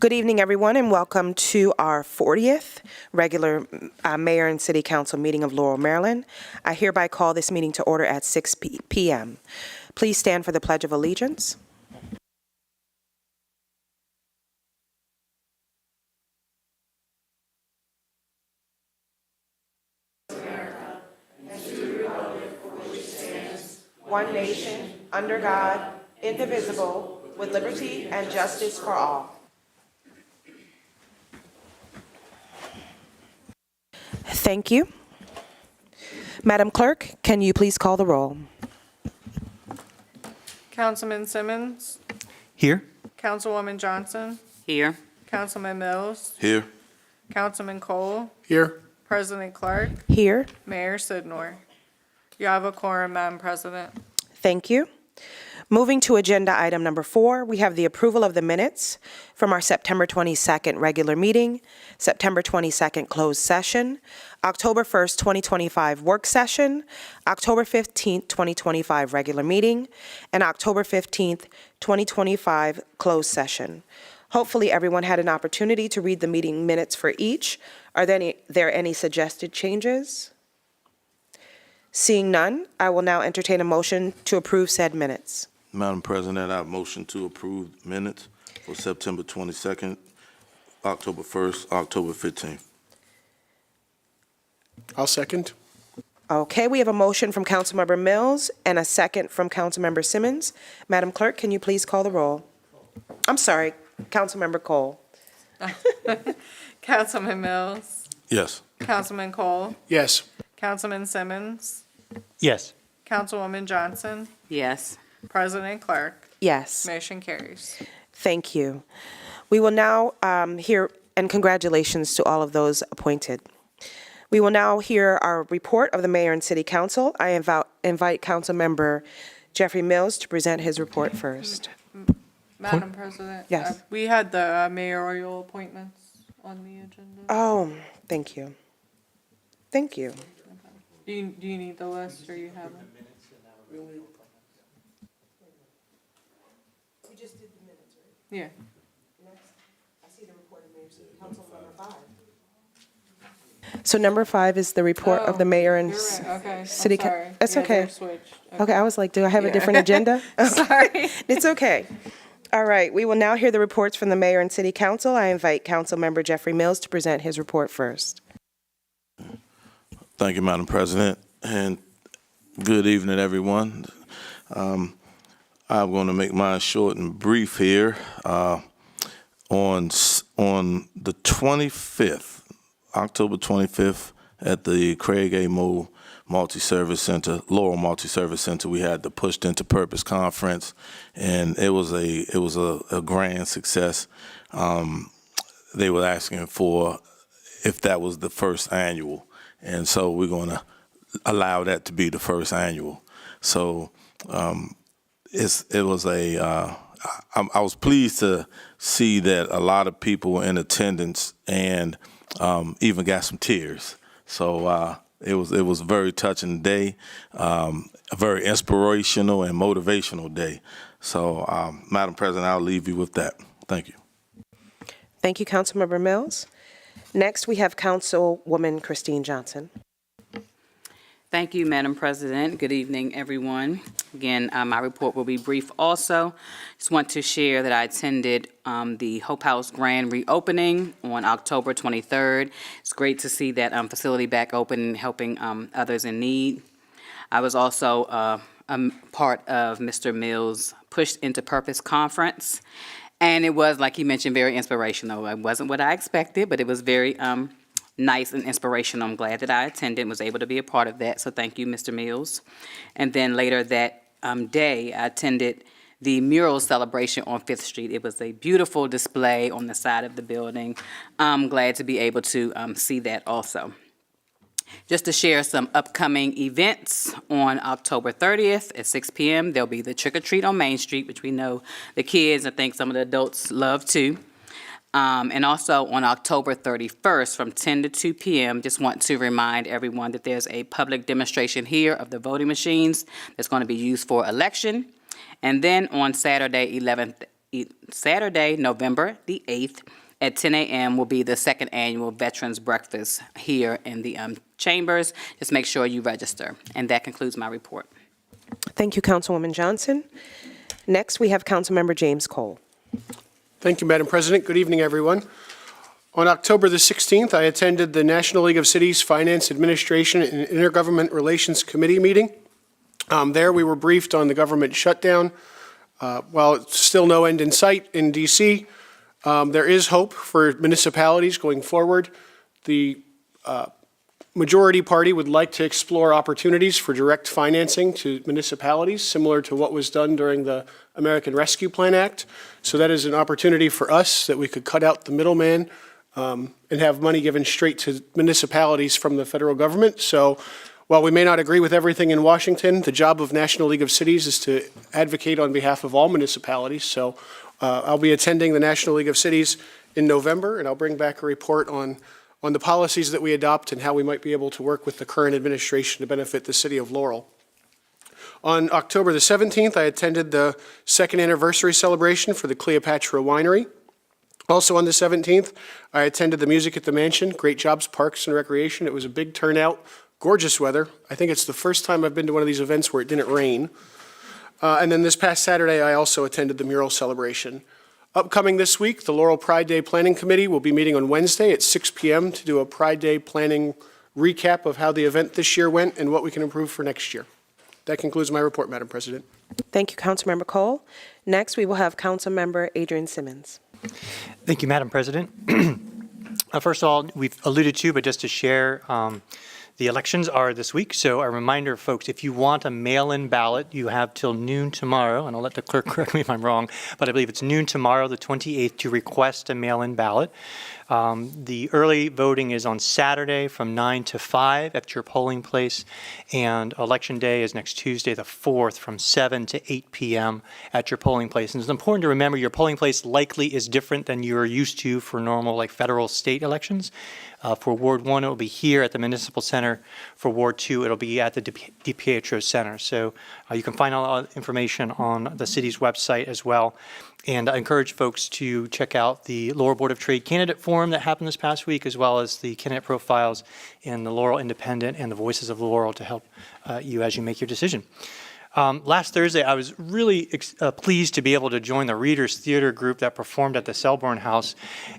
Good evening, everyone, and welcome to our 40th regular Mayor and City Council meeting of Laurel, Maryland. I hereby call this meeting to order at 6 p.m. Please stand for the Pledge of Allegiance. One nation, under God, indivisible, with liberty and justice for all. Thank you. Madam Clerk, can you please call the roll? Councilman Simmons, Here. Councilwoman Johnson, Here. Councilman Mills, Here. Councilman Cole, Here. President Clark, Here. Mayor Sidnor. You have a quorum, Madam President. Thank you. Moving to agenda item number 4, we have the approval of the minutes from our September 22nd regular meeting, September 22nd closed session, October 1st, 2025 work session, October 15th, 2025 regular meeting, and October 15th, 2025 closed session. Hopefully everyone had an opportunity to read the meeting minutes for each. Are there any suggested changes? Seeing none, I will now entertain a motion to approve said minutes. Madam President, I motion to approve minutes for September 22nd, October 1st, October 15th. I'll second. Okay, we have a motion from Councilmember Mills and a second from Councilmember Simmons. Madam Clerk, can you please call the roll? I'm sorry, Councilmember Cole. Councilman Mills, Yes. Councilman Cole, Yes. Councilman Simmons, Yes. Councilwoman Johnson, Yes. President Clark. Yes. Motion carries. Thank you. We will now hear, and congratulations to all of those appointed. We will now hear our report of the Mayor and City Council. I invite Councilmember Jeffrey Mills to present his report first. Madam President. Yes. We had the mayoral appointments on the agenda. Oh, thank you. Thank you. Do you need the list or you have it? We just did the minutes, right? Yeah. Next, I see the report of Mayor and City Council number 5. So number 5 is the report of the Mayor and You're right. Okay. City. I'm sorry. It's Yeah, okay. they're switched. Okay, I was like, do I have a Yeah. different agenda? Sorry. It's okay. All right, we will now hear the reports from the Mayor and City Council. I invite Councilmember Jeffrey Mills to present his report first. Thank you, Madam President, and good evening, everyone. I'm going to make mine short and brief here. On the 25th, October 25th, at the Craig A. Moe Multi-Service Center, Laurel Multi-Service Center, we had the Pushed Into Purpose Conference, and it was a grand success. They were asking for if that was the first annual, and so we're going to allow that to be the first annual. So it was I was pleased to see that a lot of people were in attendance and even got some tears. So it was a very touching day, a very inspirational and motivational day. So, Madam President, I'll leave you with that. Thank you. Thank you, Councilmember Mills. Next, we have Councilwoman Christine Johnson. Thank you, Madam President. Good evening, everyone. Again, my report will be brief also. Just want to share that I attended the Hope House grand reopening on October 23rd. It's great to see that facility back open and helping others in need. I was also a part of Mr. Mills' Pushed Into Purpose conference, and it was, like he mentioned, very inspirational. It wasn't what I expected, but it was very nice and inspirational. I'm glad that I attended and was able to be a part of that, so thank you, Mr. Mills. And then later that day, I attended the mural celebration on 5th Street. It was a beautiful display on the side of the building. I'm glad to be able to see that also. Just to share some upcoming events, on October 30th at 6 p.m., there'll be the Trick or Treat on Main Street, which we know the kids, I think some of the adults love too. And also on October 31st from 10 to 2 p.m., just want to remind everyone that there's a public demonstration here of the voting machines that's going to be used for election. And then on Saturday, Saturday, November the 8th, at 10 a.m. will be the second annual Veterans Breakfast here in the chambers. Just make sure you register. And that concludes my report. Thank you, Councilwoman Johnson. Next, we have Councilmember James Cole. Thank you, Madam President. Good evening, everyone. On October the 16th, I attended the National League of Cities Finance Administration and Intergovernment Relations Committee meeting. There, we were briefed on the government shutdown. While it's still no end in sight in D.C., there is hope for municipalities going forward. The majority party would like to explore opportunities for direct financing to municipalities, similar to what was done during the American Rescue Plan Act. So that is an opportunity for us that we could cut out the middleman and have money given straight to municipalities from the federal government. So while we may not agree with everything in Washington, the job of National League of Cities is to advocate on behalf of all municipalities. So I'll be attending the National League of Cities in November, and I'll bring back a report on the policies that we adopt and how we might be able to work with the current administration to benefit the city of Laurel. On October the 17th, I attended the second anniversary celebration for the Cleopatra Winery. Also on the 17th, I attended the Music at the Mansion, Great Jobs, Parks and Recreation. It was a big turnout, gorgeous weather. I think it's the first time I've been to one of these events where it didn't rain. And then this past Saturday, I also attended the mural celebration. Upcoming this week, the Laurel Pride Day Planning Committee will be meeting on Wednesday at 6 p.m. to do a Pride Day planning recap of how the event this year went and what we can improve for next year. That concludes my report, Madam President. Thank you, Councilmember Cole. Next, we will have Councilmember Adrian Simmons. Thank you, Madam President. First of all, we've alluded to, but just to share, the elections are this week. So a reminder, folks, if you want a mail-in ballot, you have till noon tomorrow, and I'll let the clerk correct me if I'm wrong, but I believe it's noon tomorrow, the 28th, to request a mail-in ballot. The early voting is on Saturday from 9 to 5 at your polling place, and Election Day is next Tuesday, the 4th, from 7 to 8 p.m. at your polling place. And it's important to remember your polling place likely is different than you're used to for normal, like federal state elections. For Ward 1, it will be here at the Municipal Center. For Ward 2, it'll be at the DiPietro Center. So you can find all the information on the city's website as well. And I encourage folks to check out the Laurel Board of Trade candidate forum that happened this past week, as well as the candidate profiles in the Laurel Independent and the Voices of Laurel to help you as you make your decision. Last Thursday, I was really pleased to be able to join the Readers Theater group that performed at the Selborne House,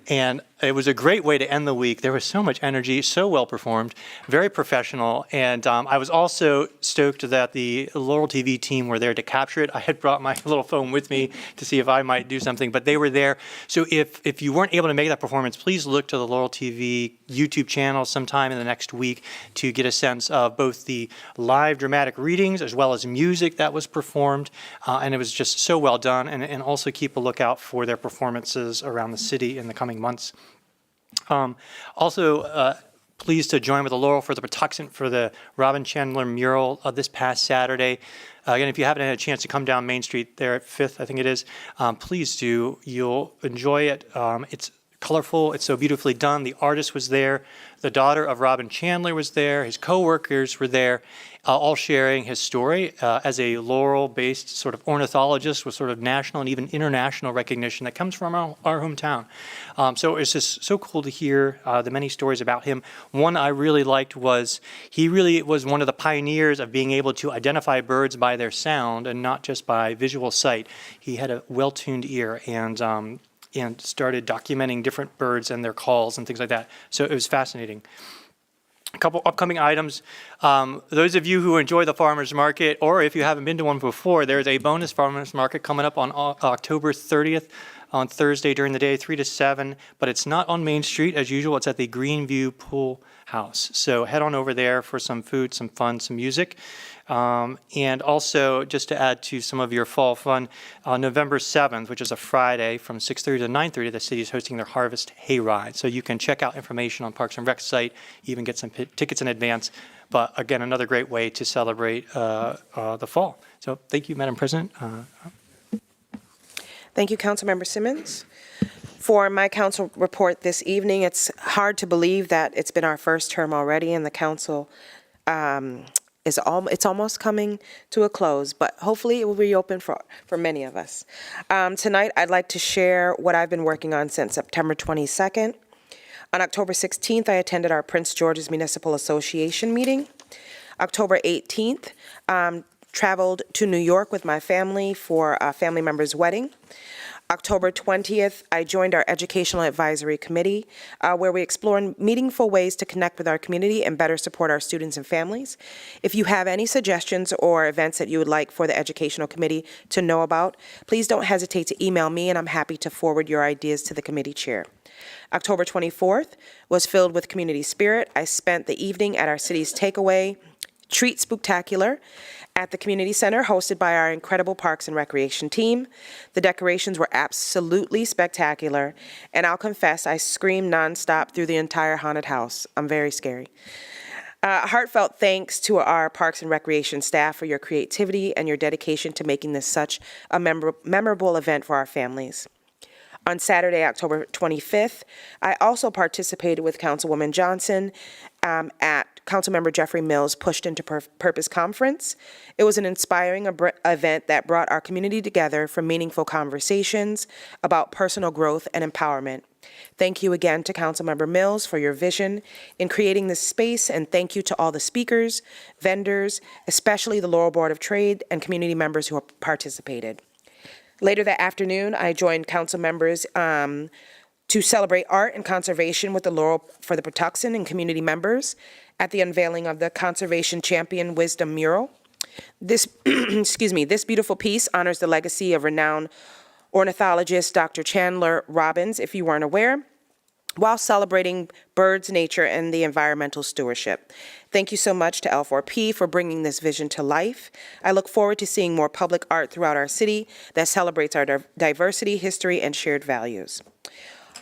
and it was a great way to end the week. There was so much energy, so well performed, very professional, and I was also stoked that the Laurel TV team were there to capture it. I had brought my little phone with me to see if I might do something, but they were there. So if you weren't able to make that performance, please look to the Laurel TV YouTube channel sometime in the next week to get a sense of both the live dramatic readings as well as music that was performed, and it was just so well done, and also keep a lookout for their performances around the city in the coming months. Also, pleased to join with the Laurel for the Patuxent for the Robin Chandler mural this past Saturday. Again, if you haven't had a chance to come down Main Street there at 5th, I think it is, please do. You'll enjoy it. It's colorful. It's so beautifully done. The artist was there. The daughter of Robin Chandler was there. His co-workers were there, all sharing his story as a Laurel-based sort of ornithologist with sort of national and even international recognition that comes from our hometown. So it's just so cool to hear the many stories about him. One I really liked was he really was one of the pioneers of being able to identify birds by their sound and not just by visual sight. He had a well-tuned ear and started documenting different birds and their calls and things like that. So it was fascinating. A couple upcoming items. Those of you who enjoy the farmers market, or if you haven't been to one before, there's a bonus farmers market coming up on October 30th on Thursday during the day, 3 to 7, but it's not on Main Street as usual. It's at the Greenview Pool House. So head on over there for some food, some fun, some music. And also, just to add to some of your fall fun, on November 7th, which is a Friday, from 6:30 to 9:30, the city is hosting their Harvest Hayride. So you can check out information on Parks and Rec site, even get some tickets in advance. But again, another great way to celebrate the fall. So thank you, Madam President. Thank you, Councilmember Simmons. For my council report this evening, it's hard to believe that it's been our first term already in the council. it's almost coming to a close, but hopefully it will reopen for many of us. Tonight, I'd like to share what I've been working on since September 22nd. On October 16th, I attended our Prince George's Municipal Association meeting. October 18th, traveled to New York with my family for a family member's wedding. October 20th, I joined our Educational Advisory Committee, where we explore meaningful ways to connect with our community and better support our students and families. If you have any suggestions or events that you would like for the Educational Committee to know about, please don't hesitate to email me, and I'm happy to forward your ideas to the committee chair. October 24th was filled with community spirit. I spent the evening at our city's takeaway treat spooktacular at the community center, hosted by our incredible Parks and Recreation team. The decorations were absolutely spectacular, and I'll confess, I screamed nonstop through the entire haunted house. I'm very scary. Heartfelt thanks to our Parks and Recreation staff for your creativity and your dedication to making this such a memorable event for our families. On Saturday, October 25th, I also participated with Councilwoman Johnson at Councilmember Jeffrey Mills' Pushed into Purpose Conference. It was an inspiring event that brought our community together for meaningful conversations about personal growth and empowerment. Thank you again to Councilmember Mills for your vision in creating this space, and thank you to all the speakers, vendors, especially the Laurel Board of Trade and community members who participated. Later that afternoon, I joined council members to celebrate art and conservation with the Laurel for the Patuxent and community members at the unveiling of the Conservation Champion Wisdom mural. This, this beautiful piece honors the legacy of renowned ornithologist Dr. Chandler Robbins, if you weren't aware, while celebrating birds, nature, and the environmental stewardship. Thank you so much to L4P for bringing this vision to life. I look forward to seeing more public art throughout our city that celebrates our diversity, history, and shared values.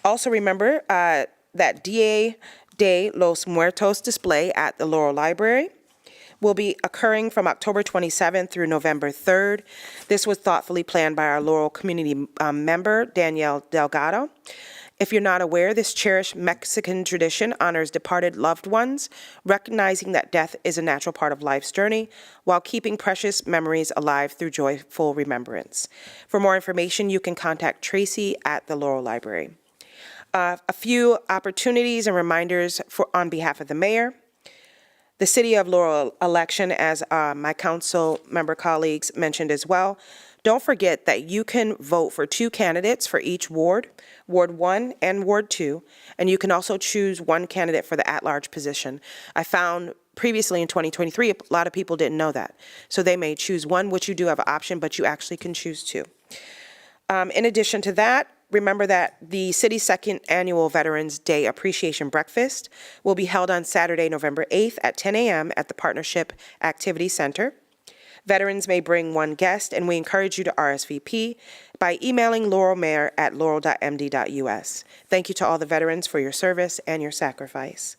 Also remember that Dia de los Muertos display at the Laurel Library will be occurring from October 27th through November 3rd. This was thoughtfully planned by our Laurel community member, Danielle Delgado. If you're not aware, this cherished Mexican tradition honors departed loved ones, recognizing that death is a natural part of life's journey, while keeping precious memories alive through joyful remembrance. For more information, you can contact Tracy at the Laurel Library. A few opportunities and reminders on behalf of the mayor. The City of Laurel election, as my council member colleagues mentioned as well. Don't forget that you can vote for 2 candidates for each ward, Ward 1 and Ward 2, and you can also choose 1 candidate for the at-large position. I found previously in 2023, a lot of people didn't know that. So they may choose 1, which you do have an option, but you actually can choose 2. In addition to that, remember that the city's 2nd annual Veterans Day Appreciation Breakfast will be held on Saturday, November 8th at 10 a.m. at the Partnership Activity Center. Veterans may bring 1 guest, and we encourage you to RSVP by emailing laurelmayor@laurel.md.us. Thank you to all the veterans for your service and your sacrifice.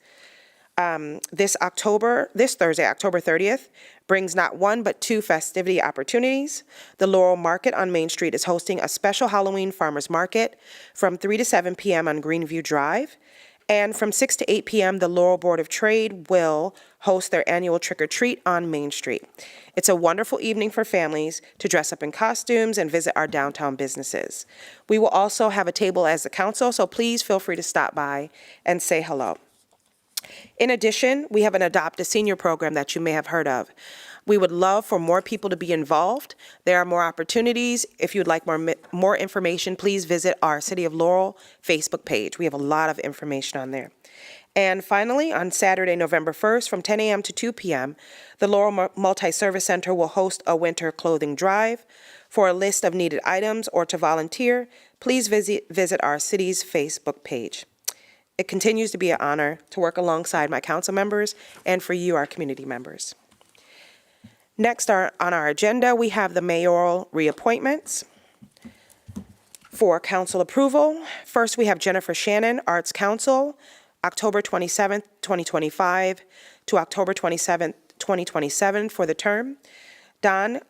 This Thursday, October 30th, brings not 1 but 2 festivity opportunities. The Laurel Market on Main Street is hosting a special Halloween farmers market from 3 to 7 p.m. on Greenview Drive. And from 6 to 8 p.m., the Laurel Board of Trade will host their annual trick-or-treat on Main Street. It's a wonderful evening for families to dress up in costumes and visit our downtown businesses. We will also have a table as the council, so please feel free to stop by and say hello. In addition, we have an Adopt a Senior program that you may have heard of. We would love for more people to be involved. There are more opportunities. If you'd like more information, please visit our City of Laurel Facebook page. We have a lot of information on there. And finally, on Saturday, November 1st, from 10 a.m. to 2 p.m., the Laurel Multi-Service Center will host a winter clothing drive. For a list of needed items or to volunteer, please visit our city's Facebook page. It continues to be an honor to work alongside my council members and for you, our community members. Next on our agenda, we have the mayoral reappointments for council approval. First, we have Jennifer Shannon, Arts Council, October 27th, 2025 to October 27th, 2027 for the term. Don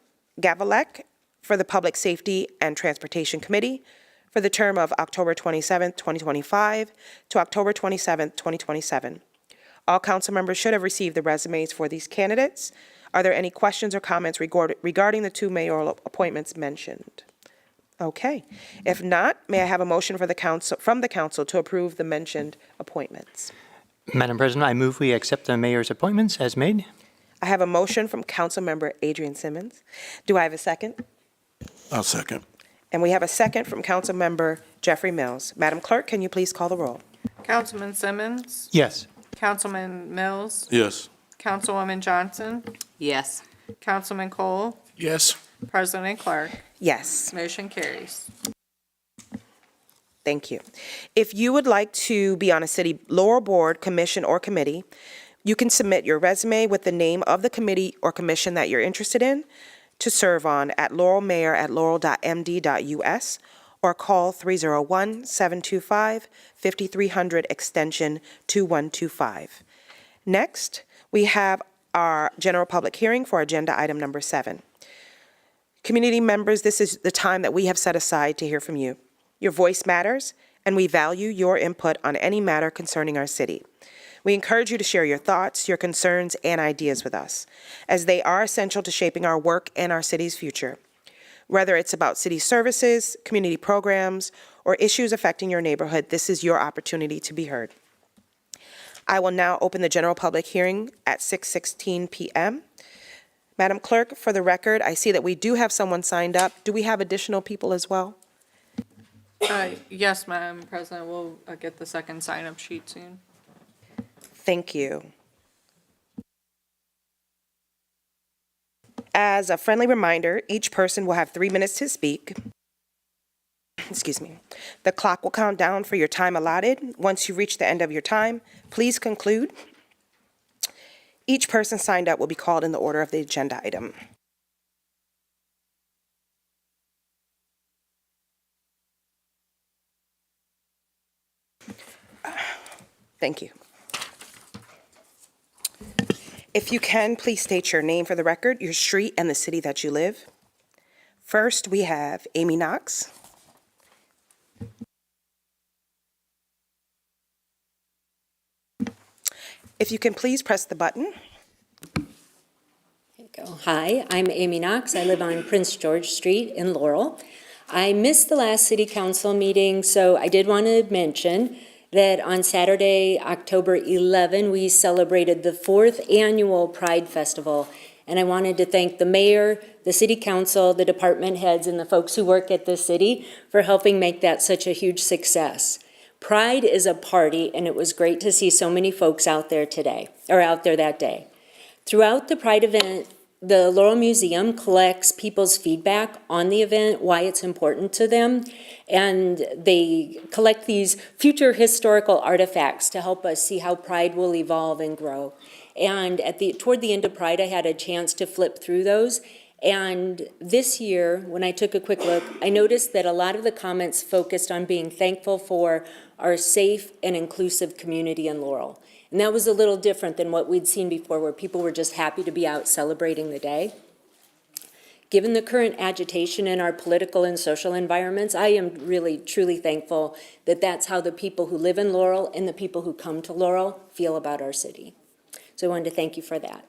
Gavelek for the Public Safety and Transportation Committee for the term of October 27th, 2025 to October 27th, 2027. All council members should have received the resumes for these candidates. Are there any questions or comments regarding the two mayoral appointments mentioned? Okay. If not, may I have a motion for from the council to approve the mentioned appointments? Madam President, I move we accept the mayor's appointments as made. I have a motion from Councilmember Adrian Simmons. Do I have a second? I'll second. And we have a second from Councilmember Jeffrey Mills. Madam Clerk, can you please call the roll? Councilman Simmons, Yes. Councilman Mills, Yes. Councilwoman Johnson, Yes. Councilman Cole, Yes. President Clark. Yes. Motion carries. Thank you. If you would like to be on a city Laurel board, commission, or committee, you can submit your resume with the name of the committee or commission that you're interested in to serve on at laurelmayor@laurel.md.us or call 301-725-5300 extension 2125. Next, we have our general public hearing for agenda item number 7. Community members, this is the time that we have set aside to hear from you. Your voice matters, and we value your input on any matter concerning our city. We encourage you to share your thoughts, your concerns, and ideas with us, as they are essential to shaping our work and our city's future. Whether it's about city services, community programs, or issues affecting your neighborhood, this is your opportunity to be heard. I will now open the general public hearing at 6:16 p.m. Madam Clerk, for the record, I see that we do have someone signed up. Do we have additional people as well? Yes, Madam President, we'll get the second sign-up sheet soon. Thank you. As a friendly reminder, each person will have 3 minutes to speak. Excuse me. The clock will count down for your time allotted. Once you reach the end of your time, please conclude. Each person signed up will be called in the order of the agenda item. Thank you. If you can, please state your name for the record, your street, and the city that you live. First, we have Amy Knox. If you can please press the button. There you go. Hi, I'm Amy Knox. I live on Prince George Street in Laurel. I missed the last city council meeting, so I did want to mention that on Saturday, October 11, we celebrated the 4th annual Pride Festival. And I wanted to thank the mayor, the city council, the department heads, and the folks who work at the city for helping make that such a huge success. Pride is a party, and it was great to see so many folks out there today, or out there that day. Throughout the Pride event, the Laurel Museum collects people's feedback on the event, why it's important to them, and they collect these future historical artifacts to help us see how Pride will evolve and grow. And toward the end of Pride, I had a chance to flip through those. And this year, when I took a quick look, I noticed that a lot of the comments focused on being thankful for our safe and inclusive community in Laurel. And that was a little different than what we'd seen before, where people were just happy to be out celebrating the day. Given the current agitation in our political and social environments, I am really, truly thankful that that's how the people who live in Laurel and the people who come to Laurel feel about our city. So I wanted to thank you for that.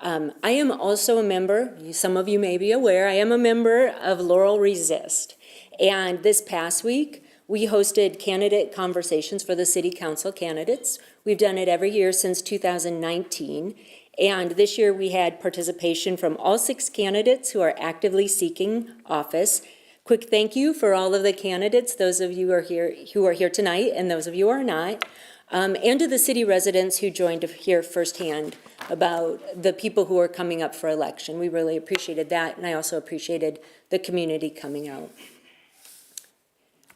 I am also a member, some of you may be aware, I am a member of Laurel Resist. And this past week, we hosted candidate conversations for the city council candidates. We've done it every year since 2019. And this year we had participation from all 6 candidates who are actively seeking office. Quick thank you for all of the candidates, those of you who are here tonight and those of you who are not, and to the city residents who joined to hear firsthand about the people who are coming up for election. We really appreciated that, and I also appreciated the community coming out.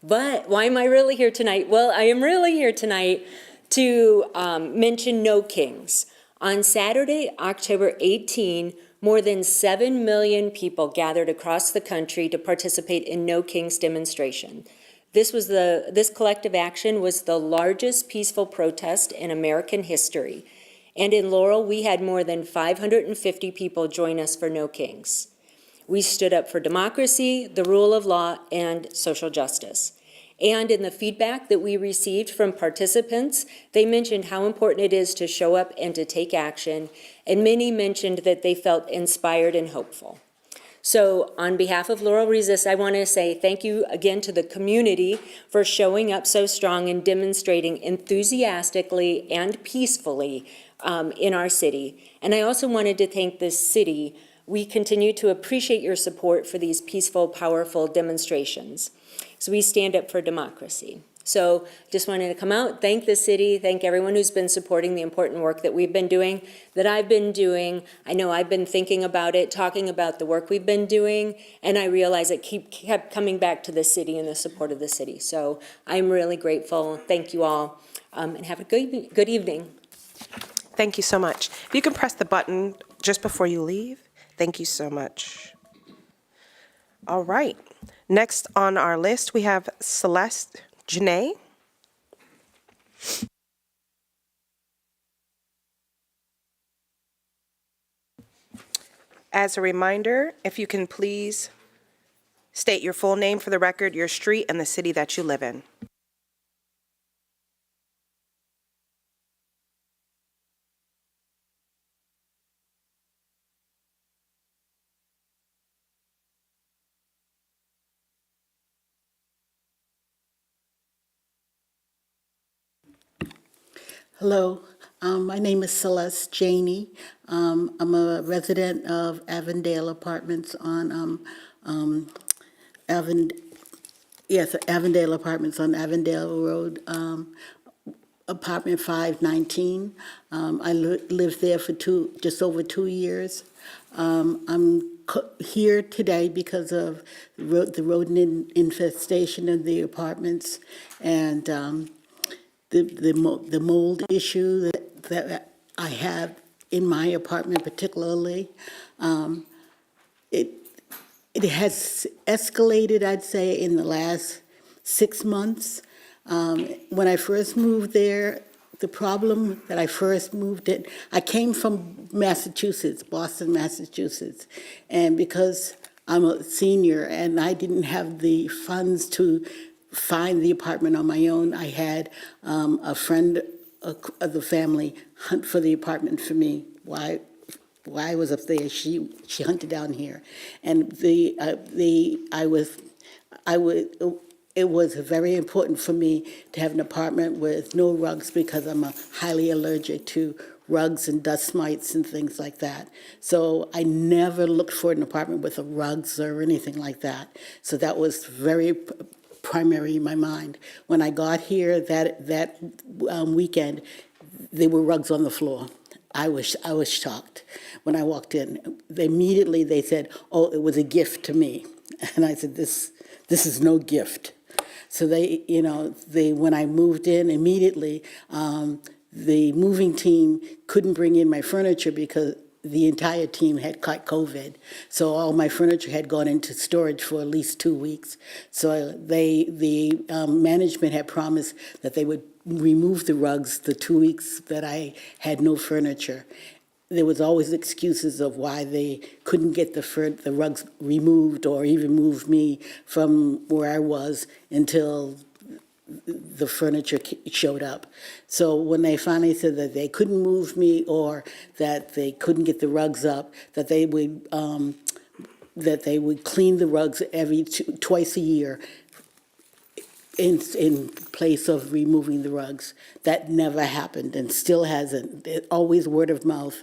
But why am I really here tonight? Well, I am really here tonight to mention No Kings. On Saturday, October 18, more than 7 million people gathered across the country to participate in No Kings demonstration. This collective action was the largest peaceful protest in American history. And in Laurel, we had more than 550 people join us for No Kings. We stood up for democracy, the rule of law, and social justice. And in the feedback that we received from participants, they mentioned how important it is to show up and to take action, and many mentioned that they felt inspired and hopeful. So on behalf of Laurel Resist, I want to say thank you again to the community for showing up so strong and demonstrating enthusiastically and peacefully in our city. And I also wanted to thank the city. We continue to appreciate your support for these peaceful, powerful demonstrations. So we stand up for democracy. So just wanted to come out, thank the city, thank everyone who's been supporting the important work that we've been doing, that I've been doing. I know I've been thinking about it, talking about the work we've been doing, and I realize it kept coming back to the city and the support of the city. So I'm really grateful. Thank you all, and have a good evening. Thank you so much. If you can press the button just before you leave. Thank you so much. All right. Next on our list, we have Celeste Janae. As a reminder, if you can please state your full name for the record, your street, and the city that you live in. Hello, my name is Celeste Janey. I'm a resident of Avondale Apartments on Avondale Apartments on Avondale Road, apartment 519. I lived there for just over 2 years. I'm here today because of the rodent infestation in the apartments and the mold issue that I have in my apartment particularly. It has escalated, I'd say, in the last 6 months. When I first moved there, the problem that I first moved in, I came from Massachusetts, Boston, Massachusetts, and because I'm a senior and I didn't have the funds to find the apartment on my own, I had a friend of the family hunt for the apartment for me. While I was up there, she hunted down here, and it was very important for me to have an apartment with no rugs because I'm highly allergic to rugs and dust mites and things like that. So I never looked for an apartment with rugs or anything like that. So that was very primary in my mind. When I got here that weekend, there were rugs on the floor. I was shocked when I walked in. Immediately they said, "Oh, it was a gift to me," and I said, "This is no gift." So when I moved in immediately, the moving team couldn't bring in my furniture because the entire team had caught COVID. So all my furniture had gone into storage for at least 2 weeks. So the management had promised that they would remove the rugs the 2 weeks that I had no furniture. There was always excuses of why they couldn't get the rugs removed or even move me from where I was until the furniture showed up. So when they finally said that they couldn't move me or that they couldn't get the rugs up, that they would clean the rugs twice a year in place of removing the rugs. That never happened and still hasn't. Always word of mouth.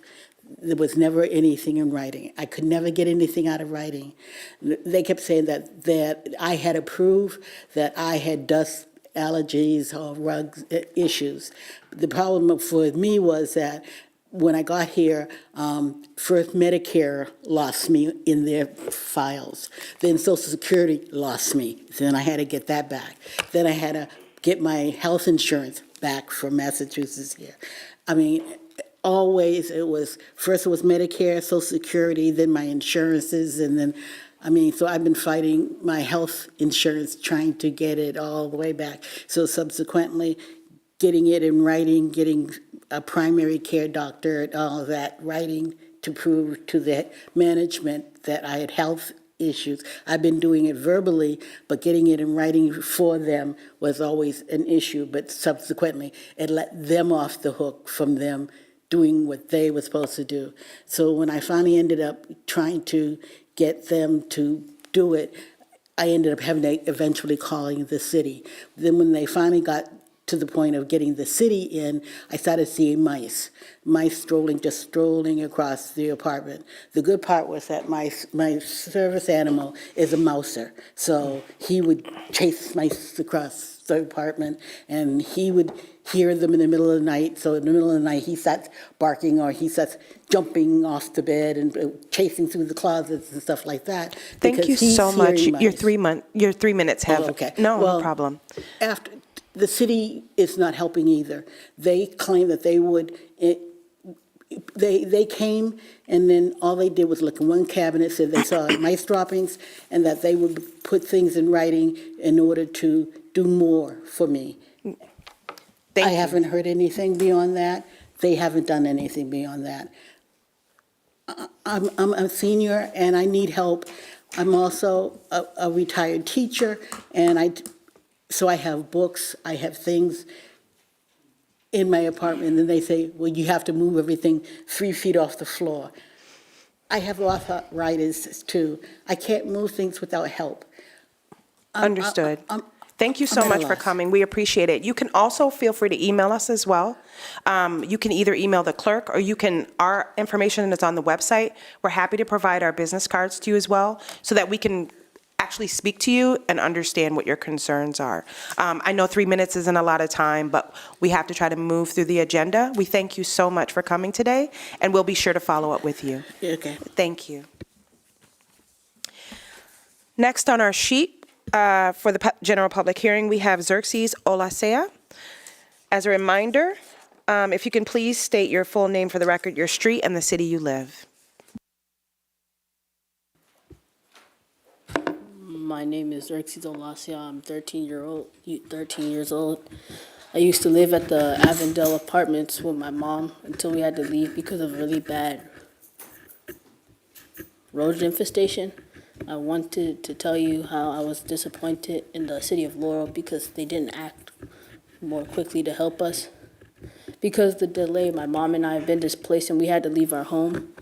There was never anything in writing. I could never get anything out of writing. They kept saying that I had to prove that I had dust allergies or rugs issues. The problem for me was that when I got here, first Medicare lost me in their files. Then Social Security lost me. Then I had to get that back. Then I had to get my health insurance back from Massachusetts here. I mean, always it was Medicare, Social Security, then my insurances, and then so I've been fighting my health insurance, trying to get it all the way back. So subsequently, getting it in writing, getting a primary care doctor and all of that, writing to prove to the management that I had health issues. I've been doing it verbally, but getting it in writing for them was always an issue, but subsequently, it let them off the hook from them doing what they were supposed to do. So when I finally ended up trying to get them to do it, I ended up having to eventually calling the city. Then when they finally got to the point of getting the city in, I started seeing mice just strolling across the apartment. The good part was that my service animal is a mouser, so he would chase mice across the apartment, and he would hear them in the middle of the night. So in the middle of the night, he starts barking, or he starts jumping off the bed and chasing through the closets and stuff like that. Thank you because he's so much. hearing mice. Your 3 minutes have. Oh, okay. No Well, problem. After, the city is not helping either. They claim that they would, they came, and then all they did was look in one cabinet, said they saw mice droppings, and that they would put things in writing in order to do more for me. Thank I you. haven't heard anything beyond that. They haven't done anything beyond that. I'm a senior, and I need help. I'm also a retired teacher, and so I have books, I have things in my apartment, and they say, well, you have to move everything 3 feet off the floor. I have arthritis too. I can't move things without help. Understood. Thank you I'm so at a much for loss. coming. We appreciate it. You can also feel free to email us as well. You can either email the clerk, or our information is on the website. We're happy to provide our business cards to you as well, so that we can actually speak to you and understand what your concerns are. I know 3 minutes isn't a lot of time, but we have to try to move through the agenda. We thank you so much for coming today, and we'll be sure to follow up with you. Okay. Thank you. Next on our sheet for the general public hearing, we have Xerxes Olasea. As a reminder, if you can please state your full name for the record, your street, and the city you live. My name is Xerxes Olasea. I'm 13 years old. I used to live at the Avondale Apartments with my mom until we had to leave because of really bad rodent infestation. I wanted to tell you how I was disappointed in the city of Laurel because they didn't act more quickly to help us. Because the delay, my mom and I have been displaced and we had to leave our home.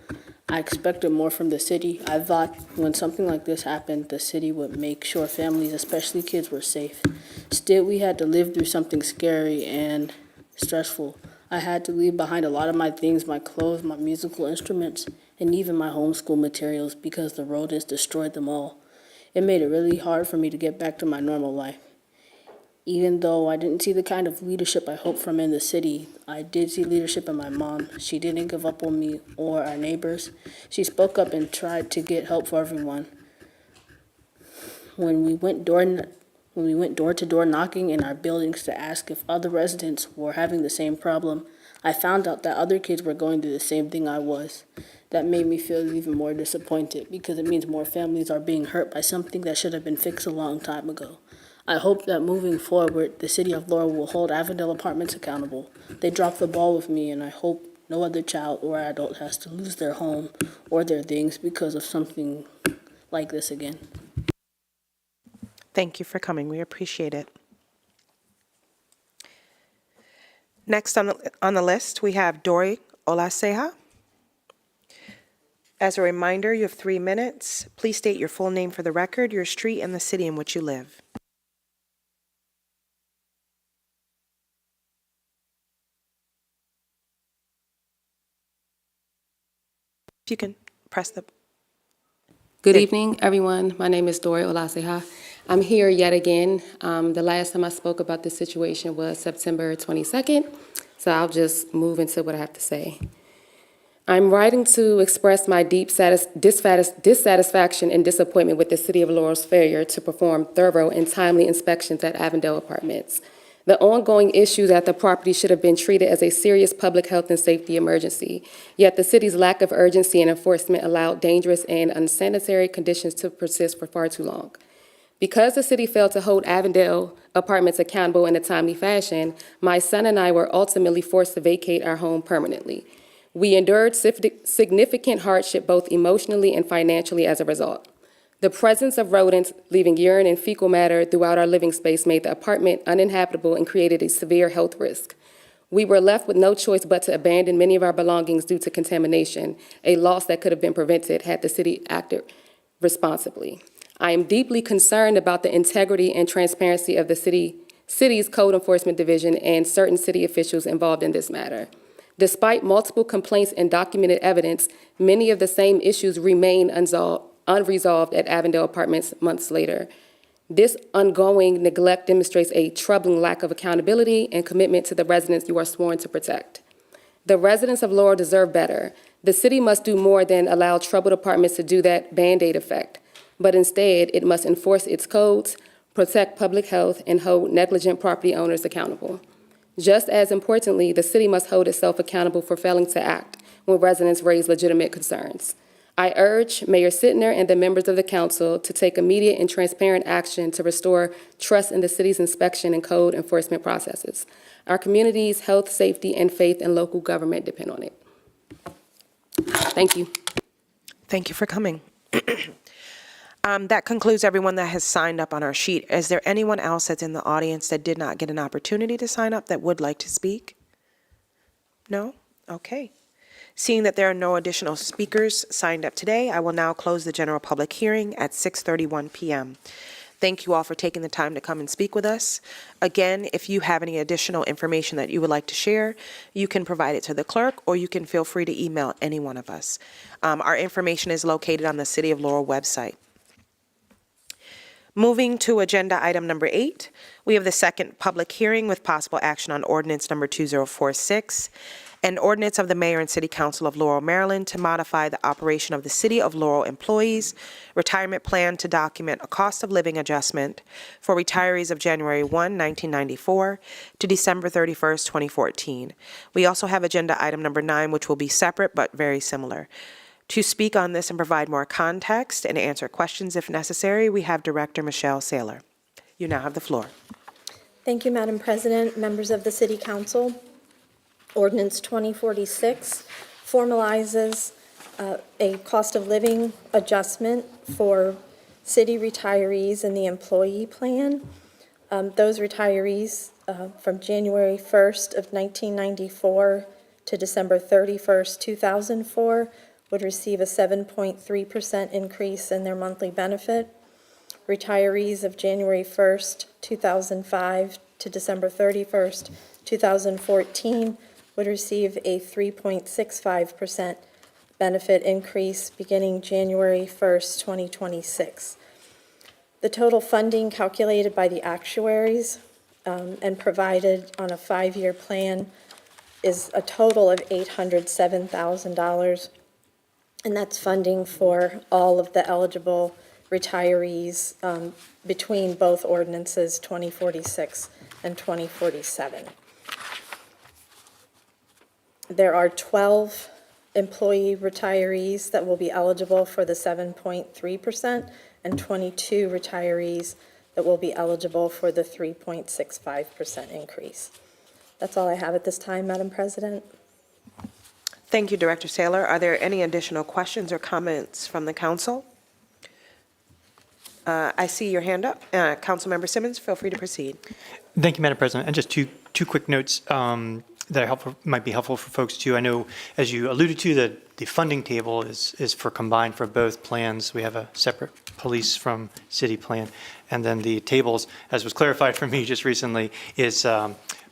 I expected more from the city. I thought when something like this happened, the city would make sure families, especially kids, were safe. Still, we had to live through something scary and stressful. I had to leave behind a lot of my things, my clothes, my musical instruments, and even my homeschool materials because the rodents destroyed them all. It made it really hard for me to get back to my normal life. Even though I didn't see the kind of leadership I hoped from in the city, I did see leadership in my mom. She didn't give up on me or our neighbors. She spoke up and tried to get help for everyone. When we went door to door knocking in our buildings to ask if other residents were having the same problem, I found out that other kids were going through the same thing I was. That made me feel even more disappointed because it means more families are being hurt by something that should have been fixed a long time ago. I hope that moving forward, the city of Laurel will hold Avondale Apartments accountable. They dropped the ball with me, and I hope no other child or adult has to lose their home or their things because of something like this again. Thank you for coming. We appreciate it. Next on the list, we have Dory Olaseha. As a reminder, you have 3 minutes. Please state your full name for the record, your street, and the city in which you live. If you can press the... Good evening, everyone. My name is Dory Olaseha. I'm here yet again. The last time I spoke about this situation was September 22nd, so I'll just move into what I have to say. I'm writing to express my deep dissatisfaction and disappointment with the City of Laurel's failure to perform thorough and timely inspections at Avondale Apartments. The ongoing issues at the property should have been treated as a serious public health and safety emergency, yet the city's lack of urgency and enforcement allowed dangerous and unsanitary conditions to persist for far too long. Because the city failed to hold Avondale Apartments accountable in a timely fashion, my son and I were ultimately forced to vacate our home permanently. We endured significant hardship both emotionally and financially as a result. The presence of rodents leaving urine and fecal matter throughout our living space made the apartment uninhabitable and created a severe health risk. We were left with no choice but to abandon many of our belongings due to contamination, a loss that could have been prevented had the city acted responsibly. I am deeply concerned about the integrity and transparency of the city's code enforcement division and certain city officials involved in this matter. Despite multiple complaints and documented evidence, many of the same issues remain unresolved at Avondale Apartments months later. This ongoing neglect demonstrates a troubling lack of accountability and commitment to the residents you are sworn to protect. The residents of Laurel deserve better. The city must do more than allow troubled apartments to do that Band-Aid effect, but instead it must enforce its codes, protect public health, and hold negligent property owners accountable. Just as importantly, the city must hold itself accountable for failing to act when residents raise legitimate concerns. I urge Mayor Sittner and the members of the council to take immediate and transparent action to restore trust in the city's inspection and code enforcement processes. Our community's health, safety, and faith in local government depend on it. Thank you. Thank you for coming. That concludes everyone that has signed up on our sheet. Is there anyone else that's in the audience that did not get an opportunity to sign up that would like to speak? No? Okay. Seeing that there are no additional speakers signed up today, I will now close the general public hearing at 6:31 p.m. Thank you all for taking the time to come and speak with us. Again, if you have any additional information that you would like to share, you can provide it to the clerk, or you can feel free to email any one of us. Our information is located on the City of Laurel website. Moving to agenda item number 8, we have the second public hearing with possible action on ordinance number 2046, an ordinance of the Mayor and City Council of Laurel, Maryland to modify the operation of the City of Laurel employees' retirement plan to document a cost of living adjustment for retirees of January 1, 1994 to December 31st, 2014. We also have agenda item number 9, which will be separate but very similar. To speak on this and provide more context and answer questions if necessary, we have Director Michelle Saylor. You now have the floor. Thank you, Madam President, members of the City Council. Ordinance 2046 formalizes a cost of living adjustment for city retirees in the employee plan. Those retirees from January 1st of 1994 to December 31st, 2004 would receive a 7.3% increase in their monthly benefit. Retirees of January 1st, 2005 to December 31st, 2014 would receive a 3.65% benefit increase beginning January 1st, 2026. The total funding calculated by the actuaries and provided on a 5-year plan is a total of $807,000. And that's funding for all of the eligible retirees between both ordinances 2046 and 2047. There are 12 employee retirees that will be eligible for the 7.3% and 22 retirees that will be eligible for the 3.65% increase. That's all I have at this time, Madam President. Thank you, Director Saylor. Are there any additional questions or comments from the council? I see your hand up. Councilmember Simmons, feel free to proceed. Thank you, Madam President. And just two quick notes that might be helpful for folks too. I know, as you alluded to, that the funding table is for combined for both plans. We have a separate police from city plan. And then the tables, as was clarified for me just recently, is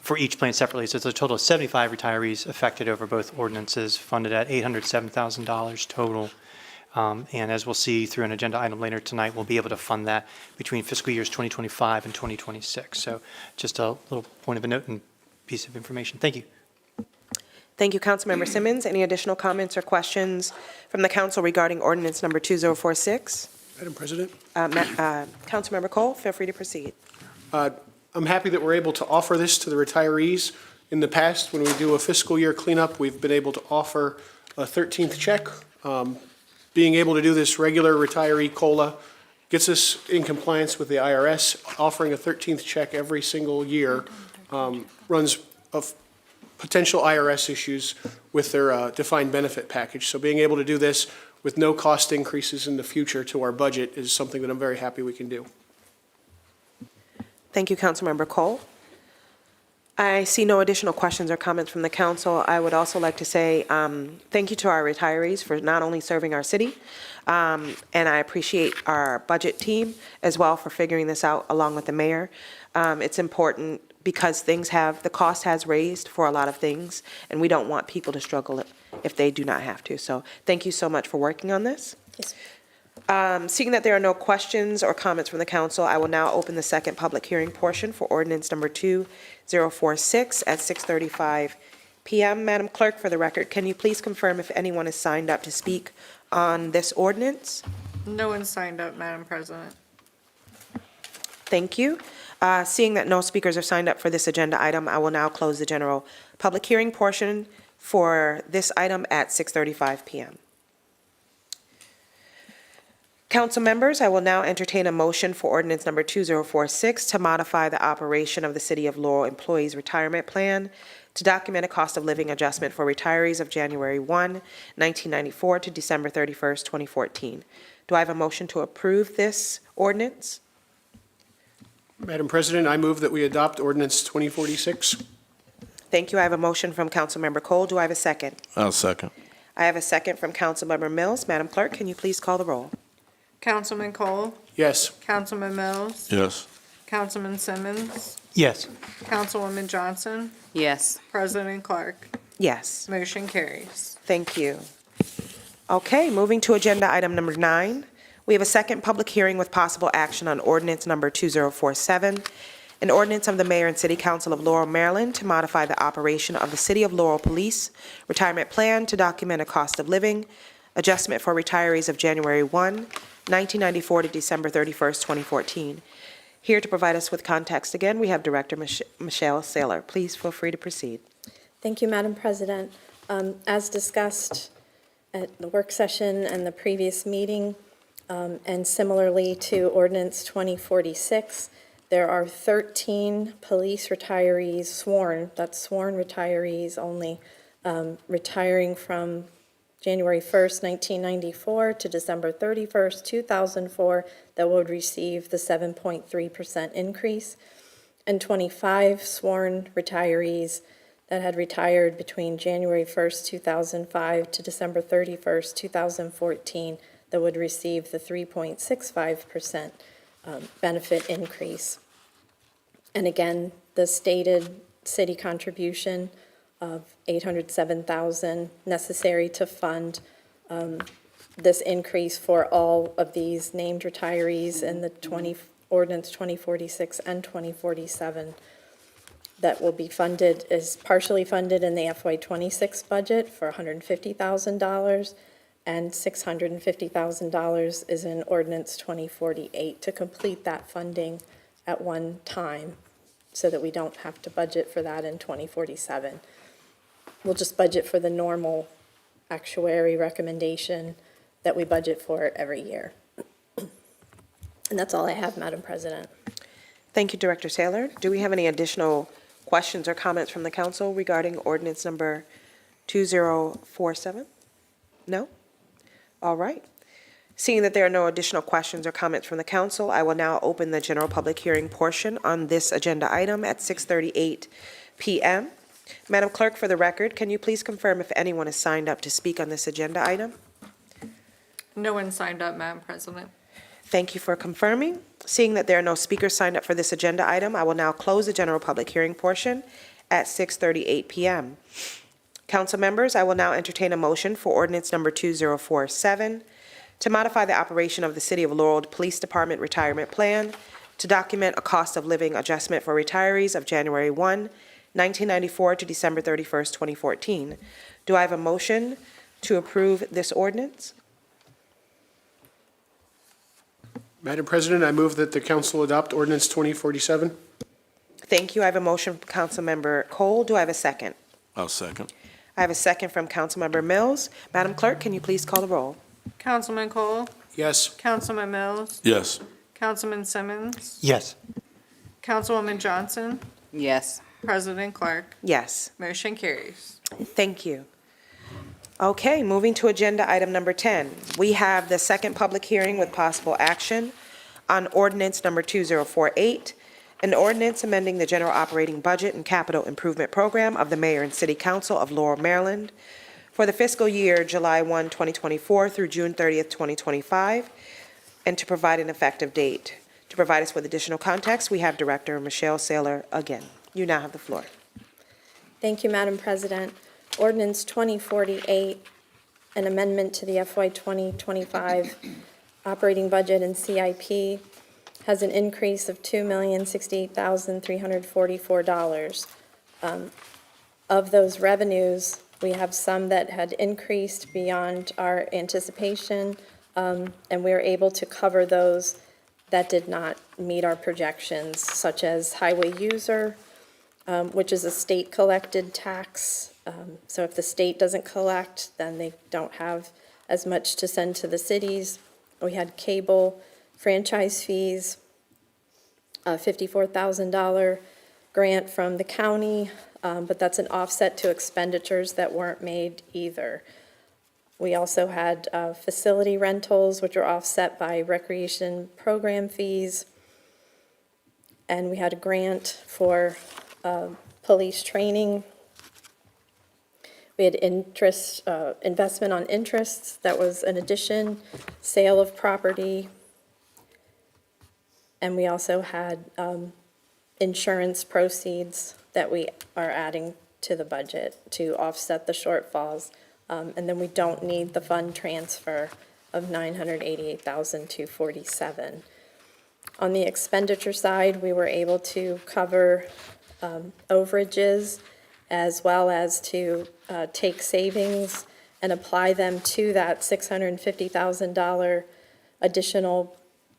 for each plan separately. So it's a total of 75 retirees affected over both ordinances, funded at $807,000 total. And as we'll see through an agenda item later tonight, we'll be able to fund that between fiscal years 2025 and 2026. So just a little point of a note and piece of information. Thank you. Thank you, Councilmember Simmons. Any additional comments or questions from the council regarding ordinance number 2046? Madam President? Councilmember Cole, feel free to proceed. I'm happy that we're able to offer this to the retirees. In the past, when we do a fiscal year cleanup, we've been able to offer a 13th check. Being able to do this regular retiree COLA gets us in compliance with the IRS. Offering a 13th check every single year runs of potential IRS issues with their defined benefit package. So being able to do this with no cost increases in the future to our budget is something that I'm very happy we can do. Thank you, Councilmember Cole. I see no additional questions or comments from the council. I would also like to say thank you to our retirees for not only serving our city, and I appreciate our budget team as well for figuring this out along with the mayor. It's important because the cost has raised for a lot of things, and we don't want people to struggle if they do not have to. So thank you so much for working on this. Yes. Seeing that there are no questions or comments from the council, I will now open the second public hearing portion for ordinance number 2046 at 6:35 PM. Madam Clerk, for the record, can you please confirm if anyone is signed up to speak on this ordinance? No one signed up, Madam President. Thank you. Seeing that no speakers are signed up for this agenda item, I will now close the general public hearing portion for this item at 6:35 PM. Council members, I will now entertain a motion for ordinance number 2046 to modify the operation of the City of Laurel Employees Retirement Plan to document a cost of living adjustment for retirees of January 1, 1994 to December 31st, 2014. Do I have a motion to approve this ordinance? Madam President, I move that we adopt ordinance 2046. Thank you. I have a motion from Councilmember Cole. Do I have a second? I'll second. I have a second from Councilmember Mills. Madam Clerk, can you please call the roll? Councilman Cole, Yes. Councilman Mills, Yes. Councilman Simmons, Yes. Councilwoman Johnson, Yes. President Clark. Yes. Motion carries. Thank you. Okay, moving to agenda item number 9. We have a second public hearing with possible action on ordinance number 2047, an ordinance of the Mayor and City Council of Laurel, Maryland to modify the operation of the City of Laurel Police Retirement Plan to document a cost of living adjustment for retirees of January 1, 1994 to December 31st, 2014. Here to provide us with context again, we have Director Michelle Saylor. Please feel free to proceed. Thank you, Madam President. As discussed at the work session and the previous meeting, and similarly to ordinance 2046, there are 13 police retirees that's sworn retirees only, retiring from January 1st, 1994 to December 31st, 2004, that would receive the 7.3% increase, and 25 sworn retirees that had retired between January 1st, 2005 to December 31st, 2014, that would receive the 3.65% benefit increase. And again, the stated city contribution of $807,000 necessary to fund this increase for all of these named retirees in the ordinance 2046 and 2047 that will be funded, is partially funded in the FY26 budget for $150,000, and $650,000 is in ordinance 2048 to complete that funding at one time so that we don't have to budget for that in 2047. We'll just budget for the normal actuary recommendation that we budget for every year. And that's all I have, Madam President. Thank you, Director Saylor. Do we have any additional questions or comments from the council regarding ordinance number 2047? No? All right. Seeing that there are no additional questions or comments from the council, I will now open the general public hearing portion on this agenda item at 6:38 PM. Madam Clerk, for the record, can you please confirm if anyone is signed up to speak on this agenda item? No one signed up, Madam President. Thank you for confirming. Seeing that there are no speakers signed up for this agenda item, I will now close the general public hearing portion at 6:38 PM. Council members, I will now entertain a motion for ordinance number 2047 to modify the operation of the City of Laurel Police Department Retirement Plan to document a cost of living adjustment for retirees of January 1, 1994 to December 31st, 2014. Do I have a motion to approve this ordinance? Madam President, I move that the council adopt ordinance 2047. Thank you. I have a motion from Councilmember Cole. Do I have a second? I'll second. I have a second from Councilmember Mills. Madam Clerk, can you please call the roll? Councilman Cole, Yes. Councilman Mills, Yes. Councilman Simmons, Yes. Councilwoman Johnson, Yes. President Clark. Yes. Motion carries. Thank you. Okay, moving to agenda item number 10. We have the second public hearing with possible action on ordinance number 2048, an ordinance amending the general operating budget and capital improvement program of the mayor and city council of Laurel, Maryland for the fiscal year July 1, 2024 through June 30th, 2025, and to provide an effective date. To provide us with additional context, we have Director Michelle Saylor again. You now have the floor. Thank you, Madam President. Ordinance 2048, an amendment to the FY 2025 operating budget and CIP, has an increase of $2,068,344. Of those revenues, we have some that had increased beyond our anticipation, and we were able to cover those that did not meet our projections, such as highway user, which is a state-collected tax. So if the state doesn't collect, then they don't have as much to send to the cities. We had cable franchise fees, a $54,000 grant from the county, but that's an offset to expenditures that weren't made either. We also had facility rentals, which are offset by recreation program fees. And we had a grant for police training. We had interest, investment on interests. That was an addition, sale of property. And we also had insurance proceeds that we are adding to the budget to offset the shortfalls. And then we don't need the fund transfer of $988,247. On the expenditure side, we were able to cover overages as well as to take savings and apply them to that $650,000 additional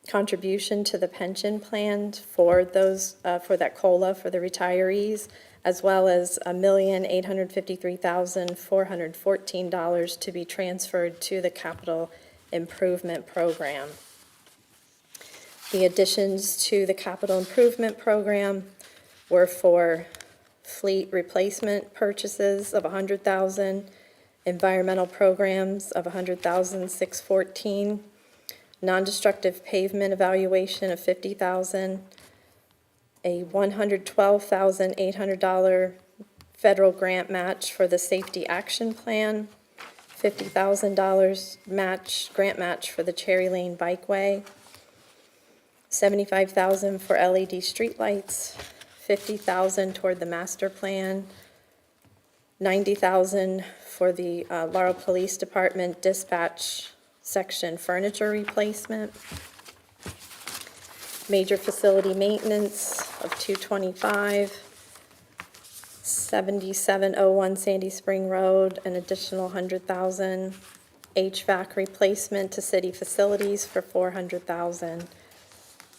contribution to the pension plan for those, for that COLA for the retirees, as well as $1,853,414 to be transferred to the capital improvement program. The additions to the capital improvement program were for fleet replacement purchases of $100,000, environmental programs of $100,614, non-destructive pavement evaluation of $50,000, a $112,800 federal grant match for the safety action plan, $50,000 grant match for the Cherry Lane Bikeway, $75,000 for LED streetlights, $50,000 toward the master plan, $90,000 for the Laurel Police Department dispatch section furniture replacement, major facility maintenance of $225,000, 7701 Sandy Spring Road, an additional $100,000, HVAC replacement to city facilities for $400,000,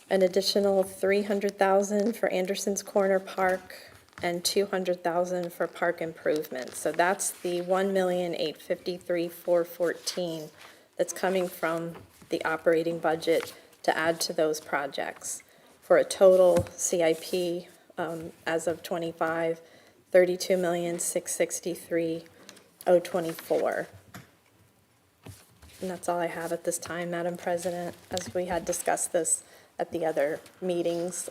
an additional $300,000 for Anderson's Corner Park, and $200,000 for park improvements. So that's the $1,853,414 that's coming from the operating budget to add to those projects, for a total CIP as of 25, $32,663,024. And that's all I have at this time, Madam President, as we had discussed this at the other meetings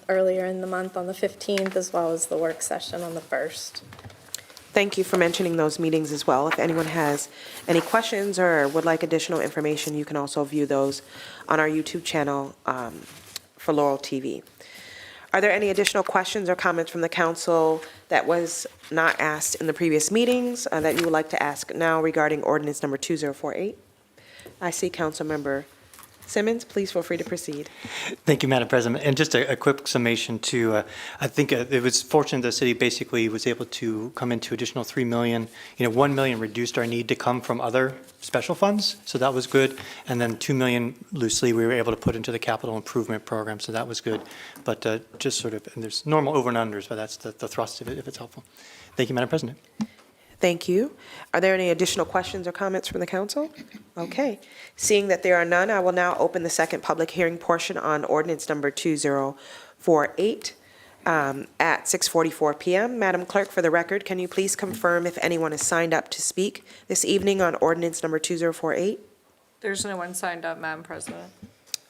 earlier in the month on the 15th, as well as the work session on the 1st. Thank you for mentioning those meetings as well. If anyone has any questions or would like additional information, you can also view those on our YouTube channel for Laurel TV. Are there any additional questions or comments from the council that was not asked in the previous meetings that you would like to ask now regarding ordinance number 2048? I see Councilmember Simmons. Please feel free to proceed. Thank you, Madam President. And just a quick summation to, I think it was fortunate the city basically was able to come into additional 3 million. $1 million reduced our need to come from other special funds, so that was good. And then 2 million loosely we were able to put into the capital improvement program, so that was good. But just sort of, and there's normal over and unders, but that's the thrust of it, if it's helpful. Thank you, Madam President. Thank you. Are there any additional questions or comments from the council? Okay. Seeing that there are none, I will now open the second public hearing portion on ordinance number 2048. at 6:44 PM. Madam Clerk, for the record, can you please confirm if anyone is signed up to speak this evening on ordinance number 2048? There's no one signed up, Madam President.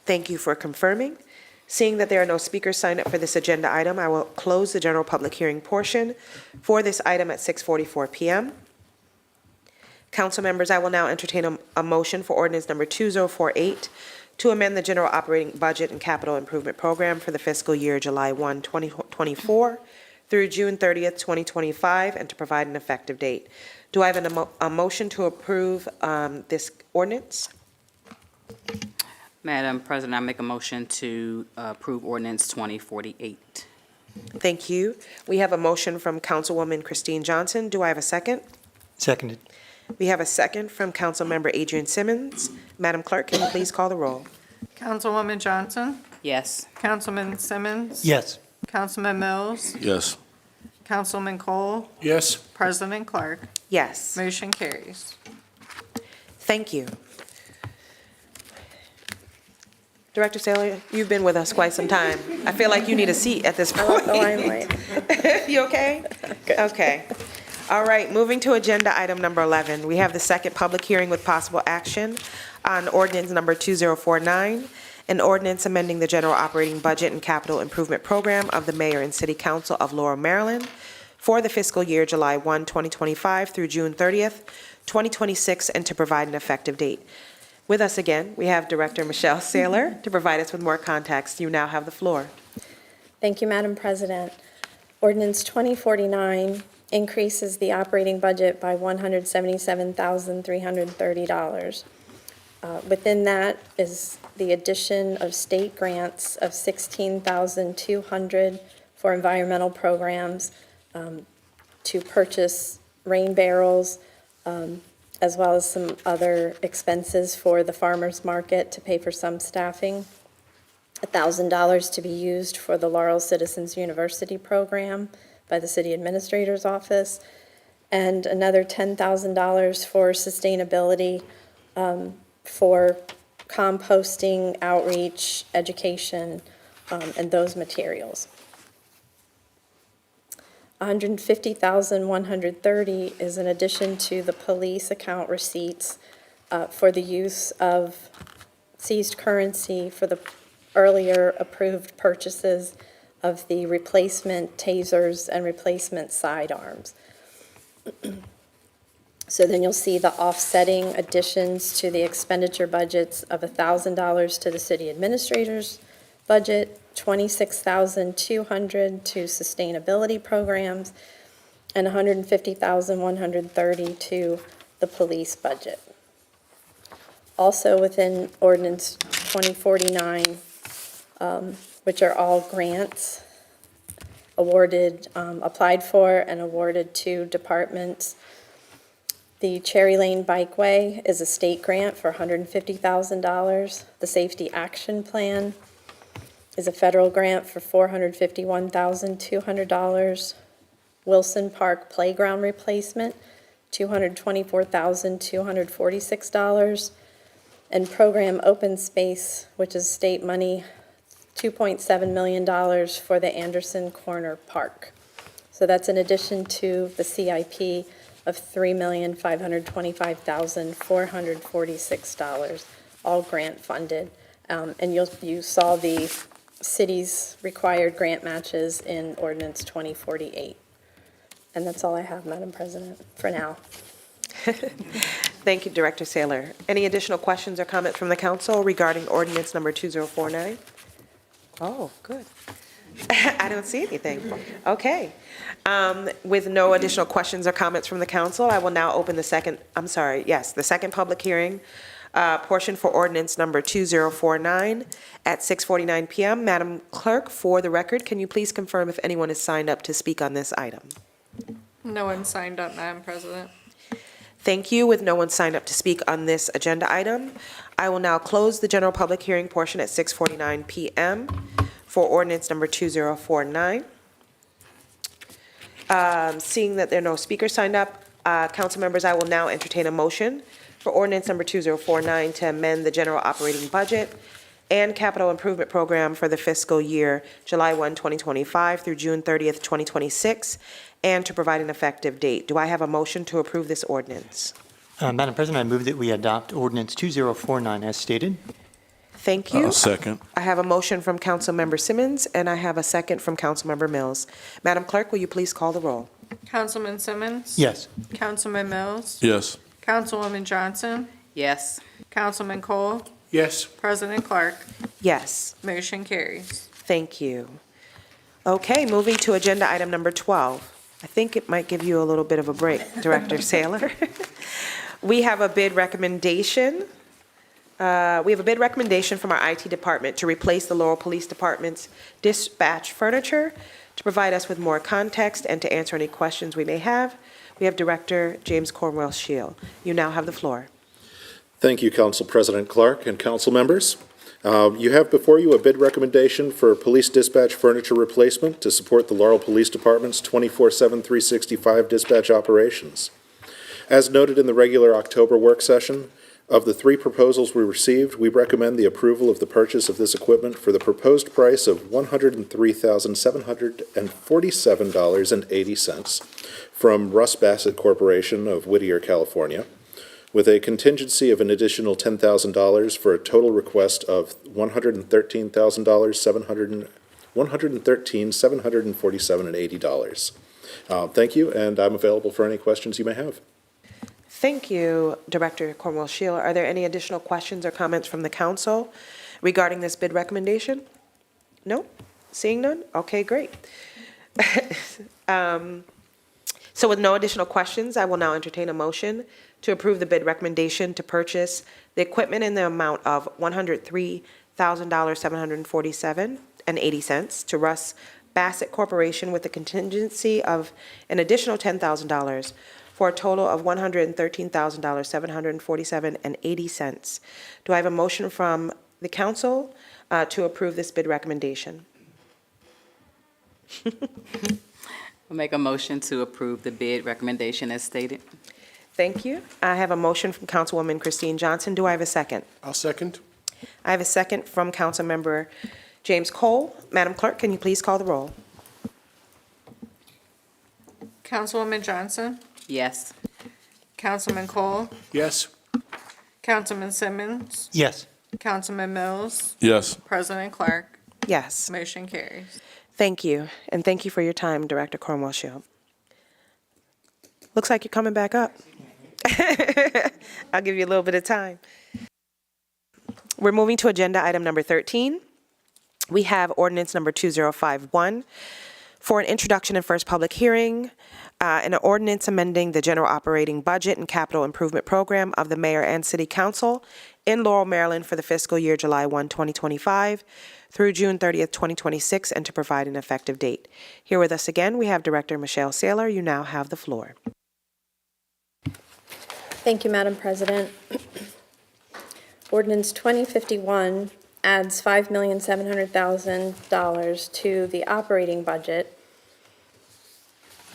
Thank you for confirming. Seeing that there are no speakers signed up for this agenda item, I will close the general public hearing portion for this item at 6:44 PM. Council members, I will now entertain a motion for ordinance number 2048 to amend the general operating budget and capital improvement program for the fiscal year July 1, 2024 through June 30th, 2025, and to provide an effective date. Do I have a motion to approve this ordinance? Madam President, I make a motion to approve ordinance 2048. Thank you. We have a motion from Councilwoman Christine Johnson. Do I have a second? Seconded. We have a second from Councilmember Adrian Simmons. Madam Clerk, can you please call the roll? Councilwoman Johnson, Yes. Councilman Simmons. Yes. Councilman Mills, Yes. Councilman Cole, Yes. President Clark. Yes. Motion carries. Thank you. Director Saylor, you've been with us quite some time. I feel like you need a seat at this point. The limelight. You okay? Okay. All right, moving to agenda item number 11. We have the second public hearing with possible action on ordinance number 2049, an ordinance amending the general operating budget and capital improvement program of the mayor and city council of Laurel, Maryland for the fiscal year July 1, 2025 through June 30th, 2026, and to provide an effective date. With us again, we have Director Michelle Saylor to provide us with more context. You now have the floor. Thank you, Madam President. Ordinance 2049 increases the operating budget by $177,330. Within that is the addition of state grants of $16,200 for environmental programs, to purchase rain barrels, as well as some other expenses for the farmers market to pay for some staffing. $1,000 to be used for the Laurel Citizens University program by the city administrator's office, and another $10,000 for sustainability, for composting, outreach, education, and those materials. $150,130 is in addition to the police account receipts for the use of seized currency for the earlier approved purchases of the replacement tasers and replacement sidearms. So then you'll see the offsetting additions to the expenditure budgets of $1,000 to the city administrator's budget, $26,200 to sustainability programs, and $150,130 to the police budget. Also within Ordinance 2049, which are all grants awarded, applied for and awarded to departments. The Cherry Lane Bikeway is a state grant for $150,000. The Safety Action Plan is a federal grant for $451,200. Wilson Park Playground Replacement, $224,246. And Program Open Space, which is state money, $2.7 million for the Anderson Corner Park. So that's in addition to the CIP of $3,525,446, all grant funded. And you saw the city's required grant matches in Ordinance 2048. And that's all I have, Madam President, for now. Thank you, Director Saylor. Any additional questions or comments from the council regarding ordinance number 2049? Oh, good. I don't see anything. Okay. With no additional questions or comments from the council, I will now open the second public hearing portion for ordinance number 2049 at 6:49 PM. Madam Clerk, for the record, can you please confirm if anyone is signed up to speak on this item? No one signed up, Madam President. Thank you. With no one signed up to speak on this agenda item, I will now close the general public hearing portion at 6:49 PM for ordinance number 2049. Seeing that there are no speakers signed up, council members, I will now entertain a motion for ordinance number 2049 to amend the general operating budget and Capital Improvement Program for the fiscal year July 1, 2025 through June 30th, 2026, and to provide an effective date. Do I have a motion to approve this ordinance? Madam President, I move that we adopt Ordinance 2049 as stated. Thank you. Second. I have a motion from Councilmember Simmons, and I have a second from Councilmember Mills. Madam Clerk, will you please call the roll? Councilman Simmons? Yes. Councilman Mills? Yes. Councilwoman Johnson? Yes. Councilman Cole? Yes. President Clark? Yes. Motion carries. Thank you. Okay, moving to agenda item number 12. I think it might give you a little bit of a break, Director Saylor. We have a bid recommendation. We have a bid recommendation from our IT department to replace the Laurel Police Department's dispatch furniture. To provide us with more context and to answer any questions we may have, we have Director James Cornwell Shield. You now have the floor. Thank you, Council President Clark and council members. You have before you a bid recommendation for police dispatch furniture replacement to support the Laurel Police Department's 24/7, 365 dispatch operations. As noted in the regular October work session, of the 3 proposals we received, we recommend the approval of the purchase of this equipment for the proposed price of $103,747.80 from Russ Bassett Corporation of Whittier, California, with a contingency of an additional $10,000 for a total request of $113,747.80. Thank you, and I'm available for any questions you may have. Thank you, Director Cornwell Shield. Are there any additional questions or comments from the council regarding this bid recommendation? No? Seeing none? Okay, great. So with no additional questions, I will now entertain a motion to approve the bid recommendation to purchase the equipment in the amount of $103,747.80 to Russ Bassett Corporation with a contingency of an additional $10,000 for a total of $113,747.80. Do I have a motion from the council to approve this bid recommendation? I'll make a motion to approve the bid recommendation as stated. Thank you. I have a motion from Councilwoman Christine Johnson. Do I have a second? I'll second. I have a second from Councilmember James Cole. Madam Clerk, can you please call the roll? Councilwoman Johnson? Yes. Councilman Cole? Yes. Councilman Simmons? Yes. Councilman Mills? Yes. President Clark? Yes. Motion carries. Thank you. And thank you for your time, Director Cornwell Shield. Looks like you're coming back up. I'll give you a little bit of time. We're moving to agenda item number 13. We have ordinance number 2051 for an introduction and first public hearing, an ordinance amending the general operating budget and capital improvement program of the mayor and city council in Laurel, Maryland for the fiscal year July 1, 2025 through June 30th, 2026, and to provide an effective date. Here with us again, we have Director Michelle Saylor. You now have the floor. Thank you, Madam President. Ordinance 2051 adds $5,700,000 to the operating budget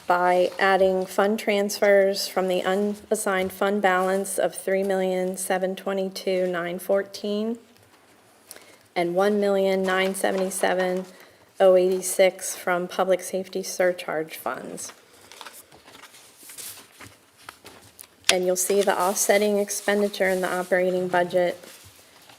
by adding fund transfers from the unassigned fund balance of $3,722,914 and $1,977,086 from public safety surcharge funds. And you'll see the offsetting expenditure in the operating budget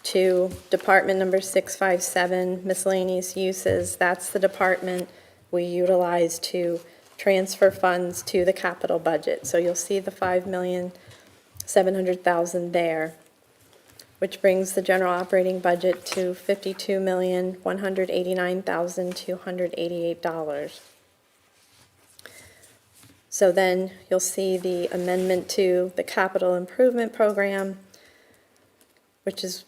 to Department number 657, miscellaneous uses. That's the department we utilize to transfer funds to the capital budget. So you'll see the $5,700,000 there, which brings the general operating budget to $52,189,288. So then you'll see the amendment to the capital improvement program, which is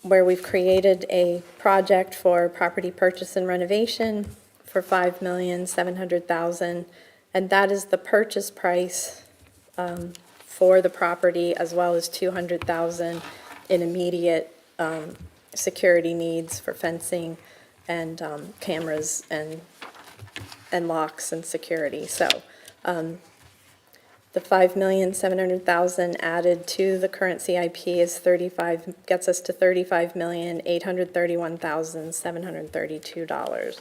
where we've created a project for property purchase and renovation for $5,700,000, and that is the purchase price for the property, as well as $200,000 in immediate security needs for fencing and cameras and locks and security. So the The 5,700,000 added to the current CIP is gets us to $35,831,732.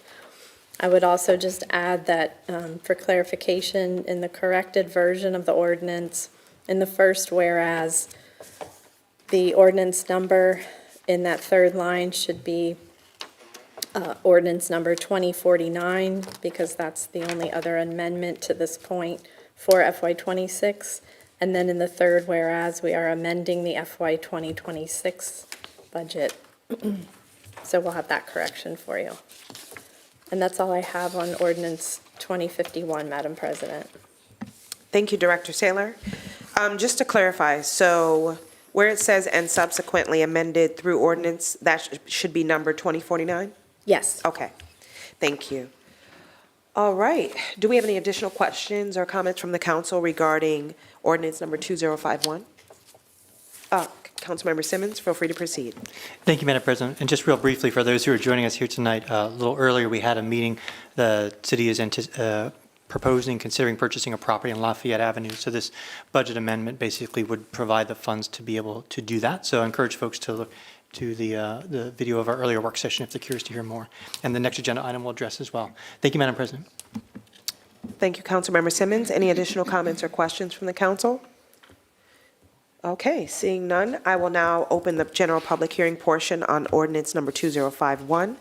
I would also just add that, for clarification, in the corrected version of the ordinance, in the first whereas, the ordinance number in that third line should be ordinance number 2049, because that's the only other amendment to this point for FY '26. And then in the third whereas, we are amending the FY 2026 budget. So we'll have that correction for you. And that's all I have on ordinance 2051, Madam President. Thank you, Director Saylor. Just to clarify, so where it says "and subsequently amended through ordinance," that should be number 2049? Yes. Okay, thank you. All right, do we have any additional questions or comments from the council regarding ordinance number 2051? Councilmember Simmons, feel free to proceed. Thank you, Madam President. And just real briefly, for those who are joining us here tonight, a little earlier, we had a meeting. The city is considering purchasing a property on Lafayette Avenue. So this budget amendment basically would provide the funds to be able to do that. So I encourage folks to look to the video of our earlier work session if they're curious to hear more. And the next agenda item will address as well. Thank you, Madam President. Thank you, Councilmember Simmons. Any additional comments or questions from the council? Okay, seeing none, I will now open the general public hearing portion on ordinance number 2051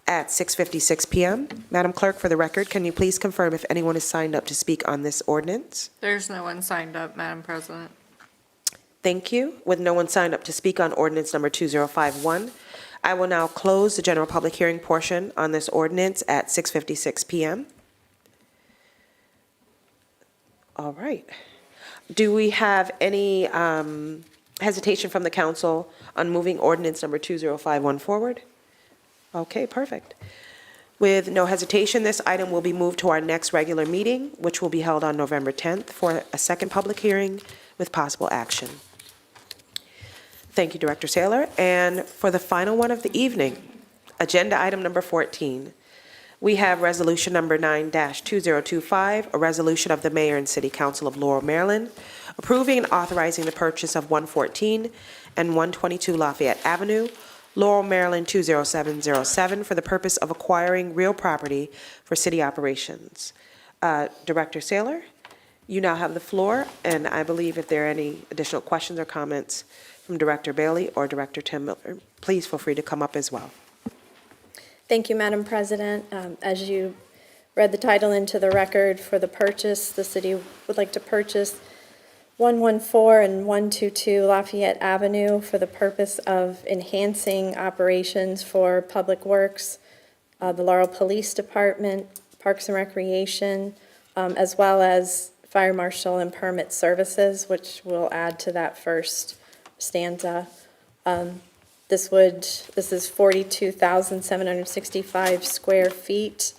at 6:56 p.m. Madam Clerk, for the record, can you please confirm if anyone is signed up to speak on this ordinance? There's no one signed up, Madam President. Thank you. With no one signed up to speak on ordinance number 2051, I will now close the general public hearing portion on this ordinance at 6:56 p.m. All right. Do we have any hesitation from the council on moving ordinance number 2051 forward? Okay, perfect. With no hesitation, this item will be moved to our next regular meeting, which will be held on November 10th for a second public hearing with possible action. Thank you, Director Saylor. And for the final one of the evening, agenda item number 14, we have resolution number 9-2025, a resolution of the Mayor and City Council of Laurel, Maryland, approving and authorizing the purchase of 114 and 122 Lafayette Avenue, Laurel, Maryland 20707, for the purpose of acquiring real property for city operations. Director Saylor, you now have the floor, and I believe if there are any additional questions or comments from Director Bailey or Director Tim Miller, please feel free to come up as well. Thank you, Madam President. As you read the title into the record for the purchase, the city would like to purchase 114 and 122 Lafayette Avenue for the purpose of enhancing operations for Public Works, the Laurel Police Department, Parks and Recreation, as well as Fire Marshal and Permit Services, which will add to that first stanza. This is 42,765 square feet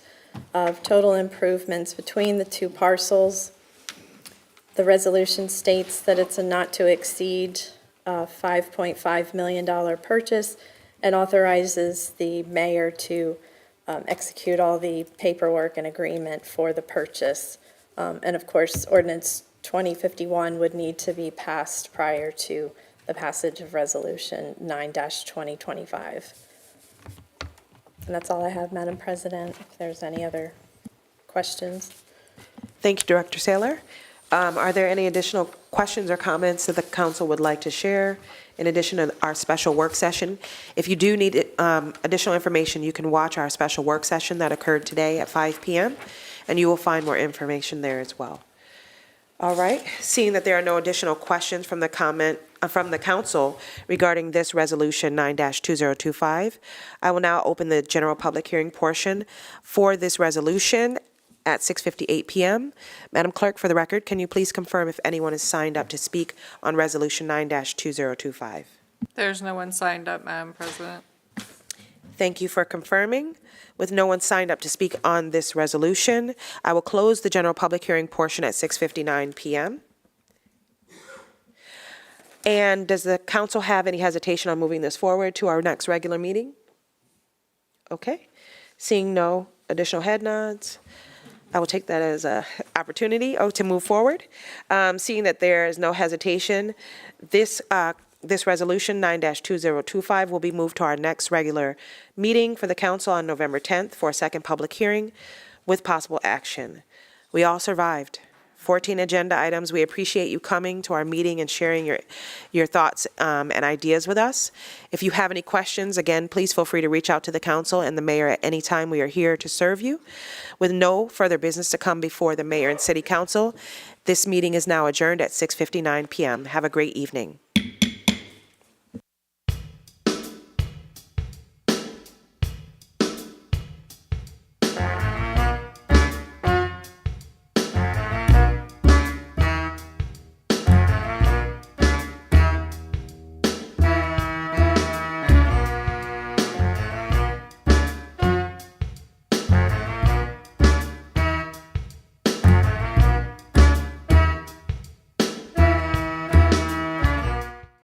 of total improvements between the two parcels. The resolution states that it's a not-to-exceed $5.5 million purchase and authorizes the mayor to execute all the paperwork and agreement for the purchase. And of course, ordinance 2051 would need to be passed prior to the passage of resolution 9-2025. And that's all I have, Madam President. If there's any other questions. Thank you, Director Saylor. Are there any additional questions or comments that the council would like to share in addition to our special work session? If you do need additional information, you can watch our special work session that occurred today at 5 p.m., and you will find more information there as well. All right, seeing that there are no additional questions from the council regarding this resolution 9-2025, I will now open the general public hearing portion for this resolution at 6:58 p.m. Madam Clerk, for the record, can you please confirm if anyone is signed up to speak on resolution 9-2025? There's no one signed up, Madam President. Thank you for confirming. With no one signed up to speak on this resolution, I will close the general public hearing portion at 6:59 p.m. And does the council have any hesitation on moving this forward to our next regular meeting? Okay. Seeing no additional head nods, I will take that as a opportunity to move forward. Seeing that there is no hesitation, this resolution 9-2025 will be moved to our next regular meeting for the council on November 10th for a second public hearing with possible action. We all survived. 14 agenda items. We appreciate you coming to our meeting and sharing your thoughts and ideas with us. If you have any questions, again, please feel free to reach out to the council and the mayor at any time. We are here to serve you. With no further business to come before the mayor and city council, this meeting is now adjourned at 6:59 p.m. Have a great evening.